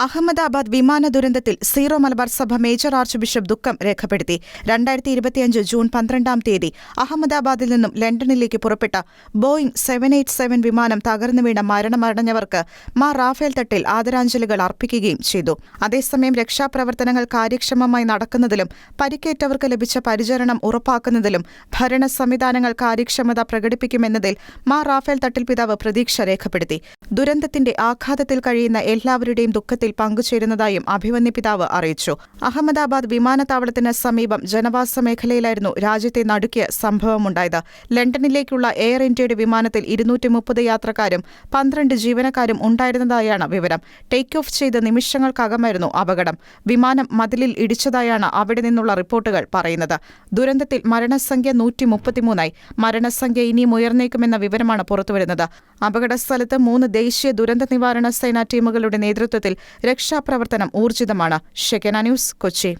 അഹമ്മദാബാദ് വിമാന ദുരന്തത്തിൽ സീറോ മലബാർ സഭ മേജർ ആർച്ച് ബിഷപ്പ് ദുഃഖം രേഖപ്പെടുത്തി. 2025 ജൂൺ 12 അഹമ്മദാബാദിൽ നിന്നും ലണ്ടനിലേക്ക് പുറപ്പെട്ട ബോയിംഗ് 787 വിമാനം തകർന്നു വീണ മരണമടഞ്ഞവർക്ക് മാർ റാഫേൽ തട്ടിൽ ആദരാഞ്ജലികൾ അർപ്പിക്കുകയും ചെയ്തു. അതേസമയം രക്ഷാപ്രവർത്തനങ്ങൾ കാര്യക്ഷമമായി നടക്കുന്നതിലും പരിക്കേറ്റവർക്ക് ലഭിച്ച പരിചരണം ഉറപ്പാക്കുന്നതിലും ഭരണ സംവിധാനങ്ങൾ കാര്യക്ഷമത പ്രകടിപ്പിക്കുമെന്നതിൽ മാർ റാഫേൽ തട്ടിൽ പിതാവ് പ്രതീക്ഷ രേഖപ്പെടുത്തി. ദുരന്തത്തിന്റെ ആഘാതത്തിൽ കഴിയുന്ന എല്ലാവരുടെയും ദുഃഖത്തിൽ പങ്കുചേരുന്നതായും അഭിമന്യ പിതാവ് അറിയിച്ചു. അഹമ്മദാബാദ് വിമാനത്താവളത്തിന് സമീപം ജനവാസ മേഖലയിലായിരുന്നു രാജ്യത്തെ നടുക്കിയ സംഭവമുണ്ടായത്. ലണ്ടനിലേക്കുള്ള എയർ ഇന്ത്യയുടെ വിമാനത്തിൽ 230 യാത്രക്കാരും 12 ജീവനക്കാരും ഉണ്ടായിരുന്നതായാണ് വിവരം. ടേക്ക് ഓഫ് ചെയ്ത് നിമിഷങ്ങൾക്കകമായിരുന്നു അപകടം. വിമാനം മതിലിൽ ഇടിച്ചതായാണ് അവിടെ നിന്നുള്ള റിപ്പോർട്ടുകൾ പറയുന്നത്. ദുരന്തത്തിൽ മരണസംഖ്യ 133. മരണസംഖ്യ ഇനിയും ഉയർന്നേക്കുമെന്ന വിവരമാണ് പുറത്തുവരുന്നത്. അപകടസ്ഥലത്ത് 3 ദേശീയ ദുരന്ത നിവാരണ സേനാ ടീമുകളുടെ നേതൃത്വത്തിൽ രക്ഷാപ്രവർത്തനം ഊർജിതമാണ്. ഷെക്കന ന്യൂസ്, കൊച്ചി.